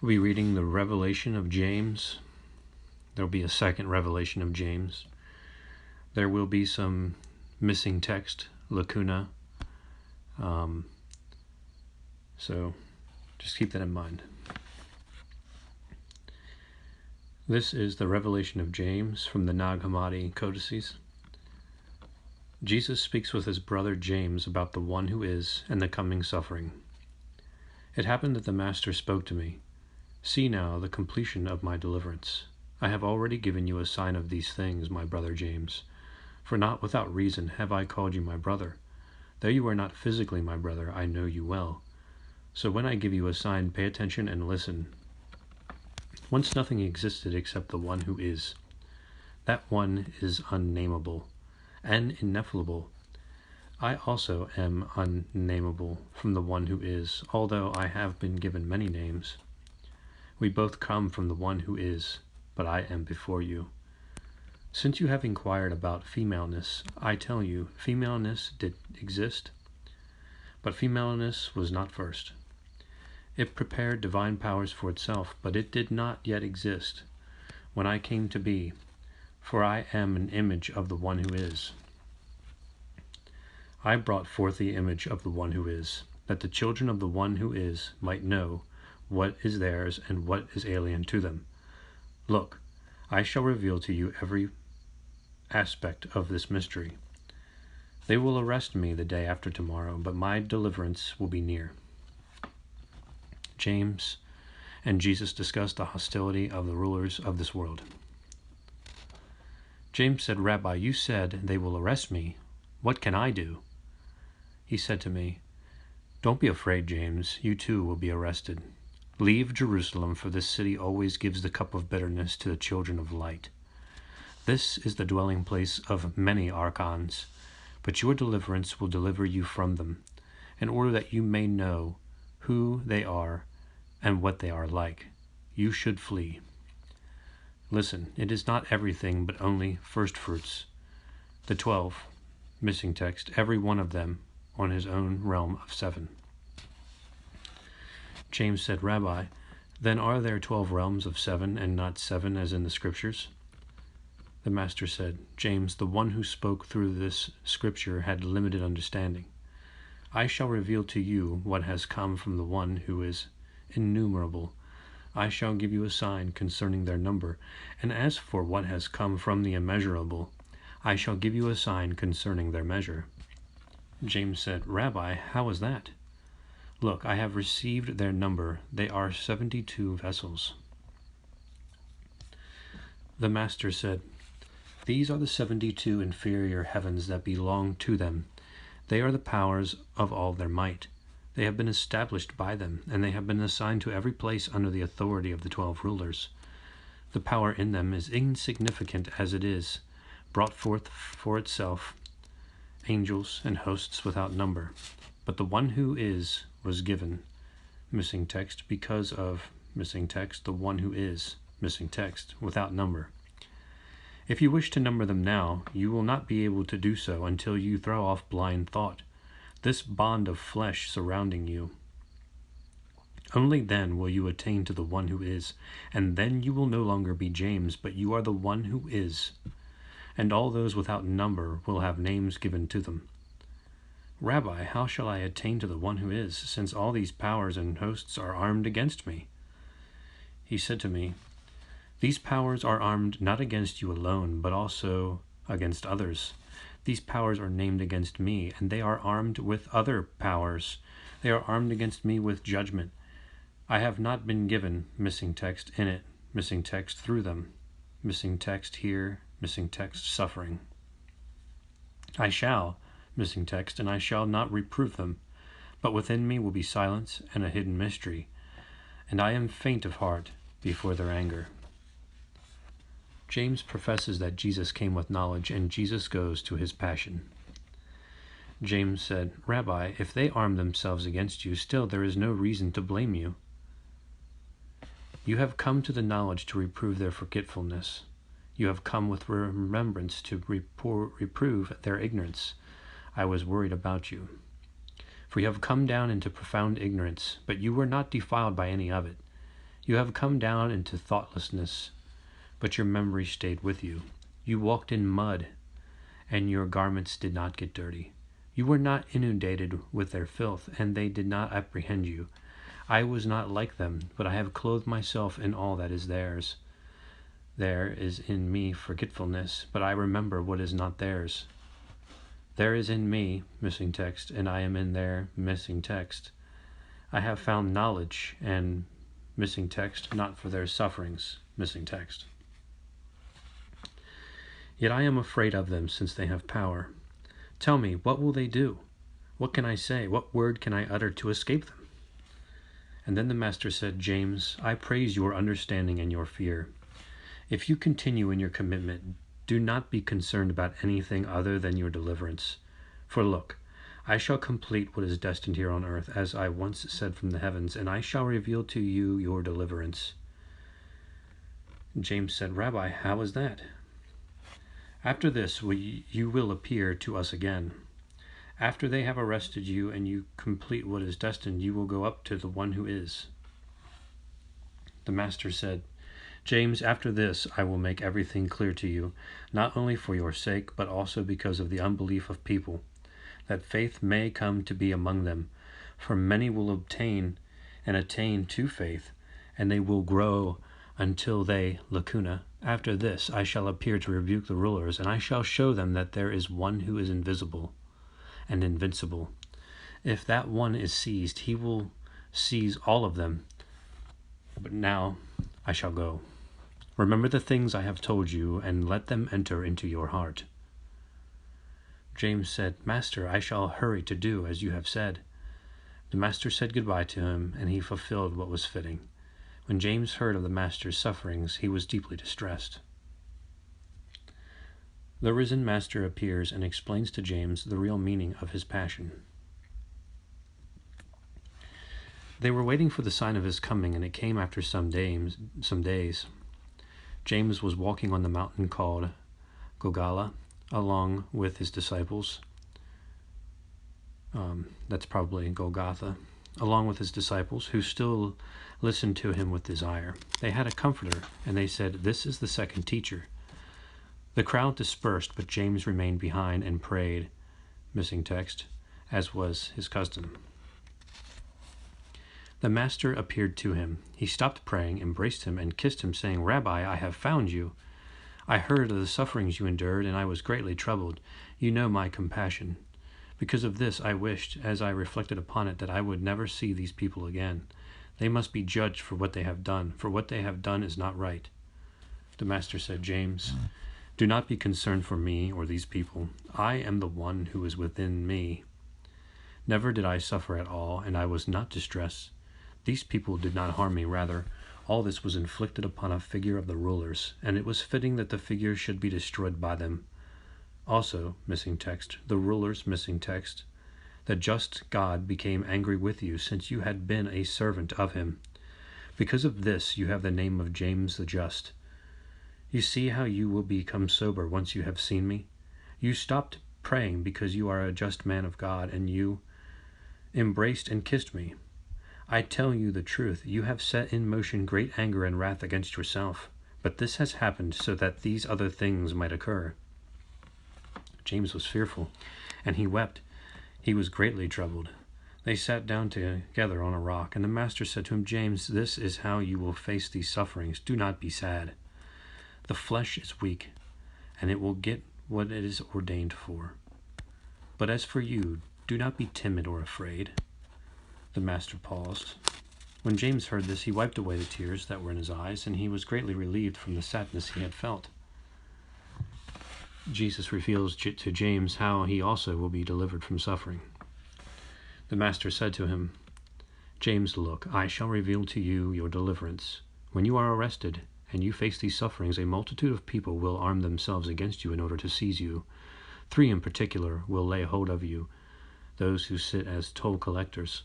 We'll be reading the Revelation of James. There'll be a second Revelation of James. There will be some missing text, lacuna. So just keep that in mind. This is the Revelation of James from the Nag Hammadi Codices. Jesus speaks with his brother James about the one who is and the coming suffering. It happened that the Master spoke to me, "See now the completion of my deliverance. I have already given you a sign of these things, my brother James. For not without reason have I called you my brother. Though you are not physically my brother, I know you well. So when I give you a sign, pay attention and listen. Once nothing existed except the one who is. That one is unnameable and ineffable. I also am unnameable from the one who is, although I have been given many names. We both come from the one who is, but I am before you. Since you have inquired about femaleness, I tell you, femaleness did exist, but femaleness was not first. It prepared divine powers for itself, but it did not yet exist when I came to be, for I am an image of the one who is. I brought forth the image of the one who is, that the children of the one who is might know what is theirs and what is alien to them. Look, I shall reveal to you every aspect of this mystery. They will arrest me the day after tomorrow, but my deliverance will be near." James and Jesus discussed the hostility of the rulers of this world. James said, "Rabbi, you said they will arrest me. What can I do?" He said to me, "Don't be afraid, James. You too will be arrested. Leave Jerusalem, for this city always gives the cup of bitterness to the children of light. This is the dwelling place of many archons, but your deliverance will deliver you from them, in order that you may know who they are and what they are like. You should flee. Listen, it is not everything, but only first fruits. The 12, missing text, every one of them on his own realm of 7. James said, "Rabbi, then are there 12 realms of 7 and not 7 as in the scriptures?" The Master said, "James, the one who spoke through this scripture had limited understanding. I shall reveal to you what has come from the one who is innumerable. I shall give you a sign concerning their number, and as for what has come from the immeasurable, I shall give you a sign concerning their measure." James said, "Rabbi, how is that?" "Look, I have received their number. They are 72 vessels." The Master said, "These are the 72 inferior heavens that belong to them. They are the powers of all their might. They have been established by them, and they have been assigned to every place under the authority of the 12 rulers. The power in them is insignificant as it is, brought forth for itself, angels and hosts without number. But the one who is was given, missing text, because of, missing text, the one who is, missing text, without number. If you wish to number them now, you will not be able to do so until you throw off blind thought, this bond of flesh surrounding you. Only then will you attain to the one who is, and then you will no longer be James, but you are the one who is. And all those without number will have names given to them. Rabbi, how shall I attain to the one who is, since all these powers and hosts are armed against me?" He said to me, "These powers are armed not against you alone, but also against others. These powers are named against me, and they are armed with other powers. They are armed against me with judgment. I have not been given, missing text, in it, missing text, through them, missing text here, missing text, suffering. I shall, missing text, and I shall not reprove them, but within me will be silence and a hidden mystery, and I am faint of heart before their anger." James professes that Jesus came with knowledge, and Jesus goes to his passion. James said, "Rabbi, if they arm themselves against you, still there is no reason to blame you. You have come to the knowledge to reprove their forgetfulness. You have come with remembrance to reprove their ignorance. I was worried about you. For you have come down into profound ignorance, but you were not defiled by any of it. You have come down into thoughtlessness, but your memory stayed with you. You walked in mud, and your garments did not get dirty. You were not inundated with their filth, and they did not apprehend you. I was not like them, but I have clothed myself in all that is theirs. There is in me forgetfulness, but I remember what is not theirs. There is in me, missing text, and I am in their missing text. I have found knowledge and missing text, not for their sufferings, missing text. Yet I am afraid of them, since they have power. Tell me, what will they do? What can I say? What word can I utter to escape them? And then the master said, James, I praise your understanding and your fear. If you continue in your commitment, do not be concerned about anything other than your deliverance. For look, I shall complete what is destined here on earth, as I once said from the heavens, and I shall reveal to you your deliverance. James said, Rabbi, how is that? After this, you will appear to us again. After they have arrested you and you complete what is destined, you will go up to the one who is. The master said, James, after this I will make everything clear to you, not only for your sake, but also because of the unbelief of people, that faith may come to be among them. For many will obtain and attain to faith, and they will grow until they, lacuna. After this I shall appear to rebuke the rulers, and I shall show them that there is one who is invisible and invincible. If that one is seized, he will seize all of them. But now I shall go. Remember the things I have told you, and let them enter into your heart. James said, Master, I shall hurry to do as you have said. The master said goodbye to him, and he fulfilled what was fitting. When James heard of the master's sufferings, he was deeply distressed. The risen master appears and explains to James the real meaning of his passion. They were waiting for the sign of his coming, and it came after some days. James was walking on the mountain called Golgotha, along with his disciples. That's probably Golgotha. Along with his disciples, who still listened to him with desire. They had a comforter, and they said, This is the second teacher. The crowd dispersed, but James remained behind and prayed, missing text, as was his custom. The master appeared to him. He stopped praying, embraced him, and kissed him, saying, Rabbi, I have found you. I heard of the sufferings you endured, and I was greatly troubled. You know my compassion. Because of this I wished, as I reflected upon it, that I would never see these people again. They must be judged for what they have done, for what they have done is not right. The master said, James, do not be concerned for me or these people. I am the one who is within me. Never did I suffer at all, and I was not distressed. These people did not harm me, rather, all this was inflicted upon a figure of the rulers, and it was fitting that the figure should be destroyed by them. Also, missing text, the rulers, missing text, the just God became angry with you, since you had been a servant of him. Because of this you have the name of James the Just. You see how you will become sober once you have seen me? You stopped praying because you are a just man of God, and you embraced and kissed me. I tell you the truth, you have set in motion great anger and wrath against yourself, but this has happened so that these other things might occur. James was fearful, and he wept. He was greatly troubled. They sat down together on a rock, and the master said to him, James, this is how you will face these sufferings. Do not be sad. The flesh is weak, and it will get what it is ordained for. But as for you, do not be timid or afraid. The master paused. When James heard this, he wiped away the tears that were in his eyes, and he was greatly relieved from the sadness he had felt. Jesus reveals to James how he also will be delivered from suffering. The master said to him, James, look, I shall reveal to you your deliverance. When you are arrested and you face these sufferings, a multitude of people will arm themselves against you in order to seize you. 3 in particular will lay hold of you, those who sit as toll collectors.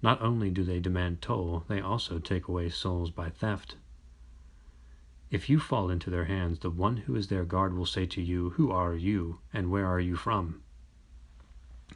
Not only do they demand toll, they also take away souls by theft. If you fall into their hands, the one who is their guard will say to you, Who are you, and where are you from?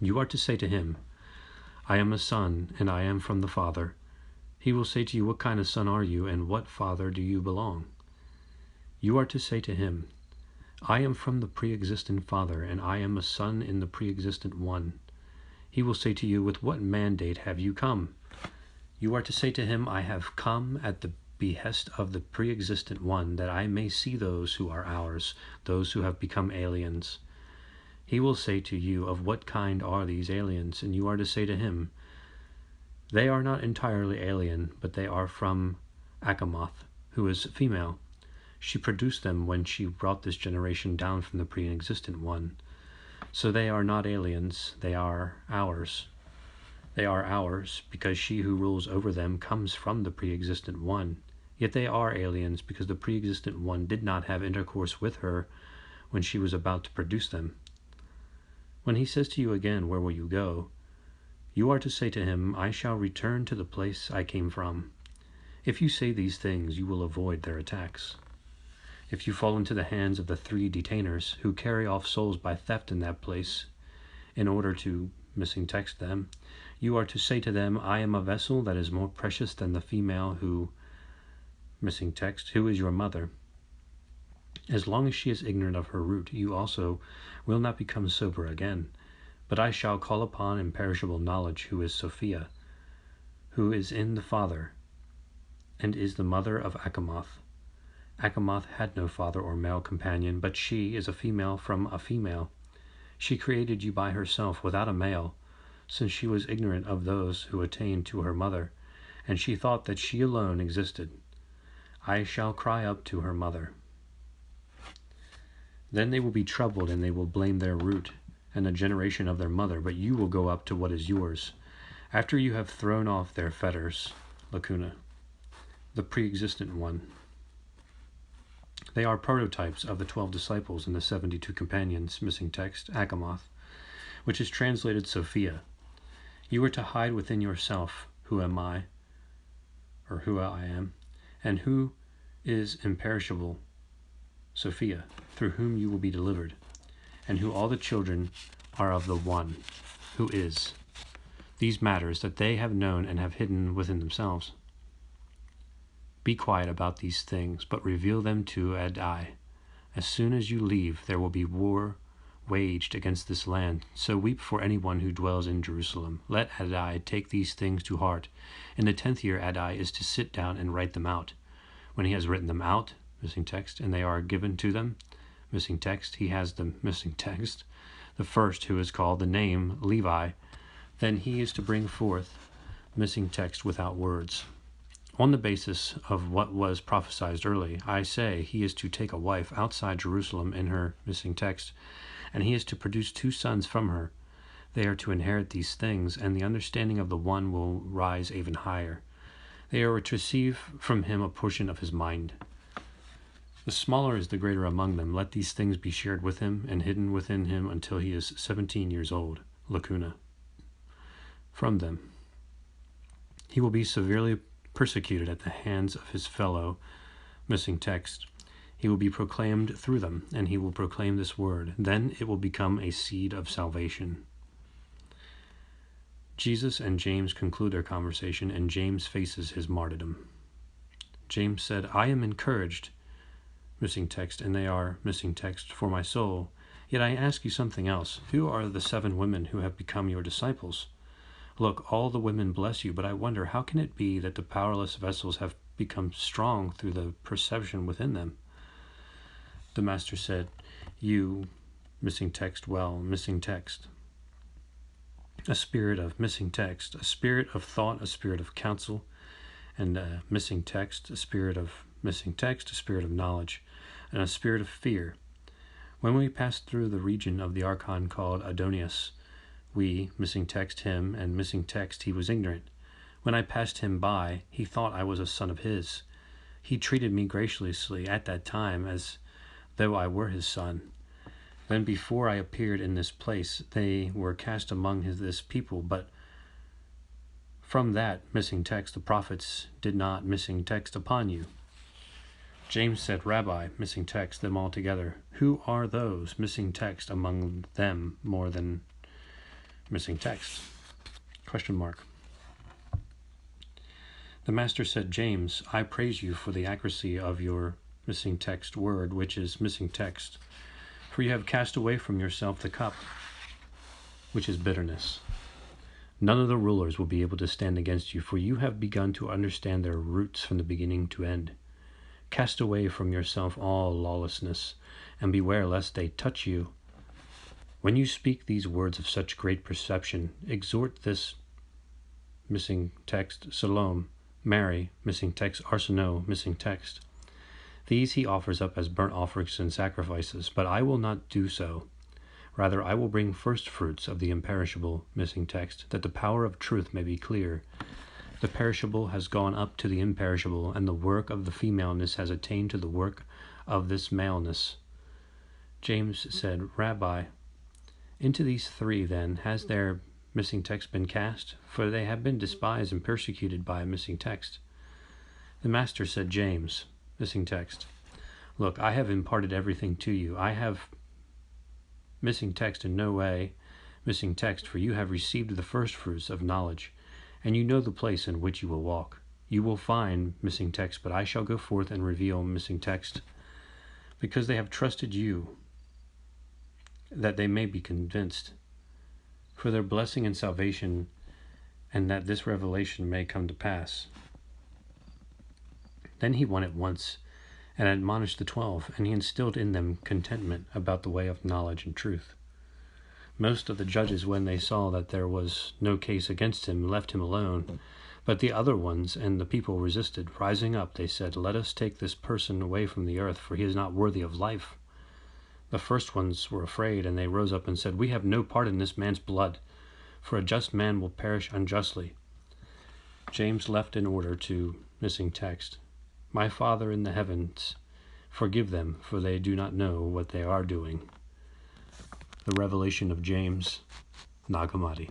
You are to say to him, I am a son, and I am from the Father. He will say to you, what kind of son are you, and what father do you belong? You are to say to him, I am from the pre-existent Father, and I am a son in the pre-existent One. He will say to you, with what mandate have you come? You are to say to him, I have come at the behest of the pre-existent One, that I may see those who are ours, those who have become aliens. He will say to you, of what kind are these aliens? And you are to say to him, they are not entirely alien, but they are from Achamoth, who is female. She produced them when she brought this generation down from the pre-existent One. So they are not aliens, they are ours. They are ours because she who rules over them comes from the pre-existent One. Yet they are aliens because the pre-existent One did not have intercourse with her when she was about to produce them. When he says to you again, where will you go? You are to say to him, I shall return to the place I came from. If you say these things, you will avoid their attacks. If you fall into the hands of the 3 detainers who carry off souls by theft in that place, in order to missing text them, you are to say to them, I am a vessel that is more precious than the female who, missing text, who is your mother. As long as she is ignorant of her root, you also will not become sober again. But I shall call upon imperishable knowledge, who is Sophia, who is in the Father, and is the mother of Achamoth. Achamoth had no father or male companion, but she is a female from a female. She created you by herself without a male, since she was ignorant of those who attained to her mother, and she thought that she alone existed. I shall cry up to her mother. Then they will be troubled, and they will blame their root and the generation of their mother, but you will go up to what is yours. After you have thrown off their fetters, the pre-existent One. They are prototypes of the 12 disciples and the 72 companions, missing text, Achamoth, which is translated Sophia. You are to hide within yourself, who am I, or who I am, and who is imperishable, Sophia, through whom you will be delivered, and who all the children are of the One, who is. These matters that they have known and have hidden within themselves. Be quiet about these things, but reveal them to Adai. As soon as you leave, there will be war waged against this land, so weep for anyone who dwells in Jerusalem. Let Adai take these things to heart. In the 10th year, Adai is to sit down and write them out. When he has written them out, missing text, and they are given to them, missing text, he has the missing text, the first who is called the name Levi, then he is to bring forth missing text without words. On the basis of what was prophesied early, I say he is to take a wife outside Jerusalem in her missing text, and he is to produce 2 sons from her. They are to inherit these things, and the understanding of the One will rise even higher. They are to receive from him a portion of his mind. The smaller is the greater among them. Let these things be shared with him and hidden within him until he is 17 years old. From them. He will be severely persecuted at the hands of his fellow, missing text. He will be proclaimed through them, and he will proclaim this word. Then it will become a seed of salvation. Jesus and James conclude their conversation, and James faces his martyrdom. James said, I am encouraged, missing text, and they are missing text, for my soul. Yet I ask you something else. Who are the 7 women who have become your disciples? Look, all the women bless you, but I wonder, how can it be that the powerless vessels have become strong through the perception within them? The Master said, you, missing text, missing text. A spirit of missing text, a spirit of thought, a spirit of counsel, and a missing text, a spirit of missing text, a spirit of knowledge, and a spirit of fear. When we passed through the region of the Archon called Adonias, we, missing text, him, and missing text, he was ignorant. When I passed him by, he thought I was a son of his. He treated me graciously at that time as though I were his son. Then before I appeared in this place, they were cast among this people, but from that, missing text, the prophets did not missing text upon you. James said, Rabbi, missing text, them all together. Who are those missing text among them more than missing text? Question mark. The master said, James, I praise you for the accuracy of your missing text word, which is missing text. For you have cast away from yourself the cup, which is bitterness. None of the rulers will be able to stand against you, for you have begun to understand their roots from the beginning to end. Cast away from yourself all lawlessness, and beware lest they touch you. When you speak these words of such great perception, exhort this missing text, Salome, Mary, missing text, Arsinoe, missing text. These he offers up as burnt offerings and sacrifices, but I will not do so. Rather, I will bring first fruits of the imperishable, missing text, that the power of truth may be clear. The perishable has gone up to the imperishable, and the work of the femaleness has attained to the work of this maleness. James said, Rabbi, into these three, then, has their missing text been cast? For they have been despised and persecuted by a missing text. The master said, James, missing text, look, I have imparted everything to you. I have missing text in no way missing text, for you have received the first fruits of knowledge, and you know the place in which you will walk. You will find missing text, but I shall go forth and reveal missing text, because they have trusted you, that they may be convinced, for their blessing and salvation, and that this revelation may come to pass. Then he went at once and admonished the 12, and he instilled in them contentment about the way of knowledge and truth. Most of the judges, when they saw that there was no case against him, left him alone. But the other ones and the people resisted. Rising up, they said, Let us take this person away from the earth, for he is not worthy of life. The first ones were afraid, and they rose up and said, We have no part in this man's blood, for a just man will perish unjustly. James left in order to missing text, My Father in the heavens, forgive them, for they do not know what they are doing. The Revelation of James, Nag Hammadi.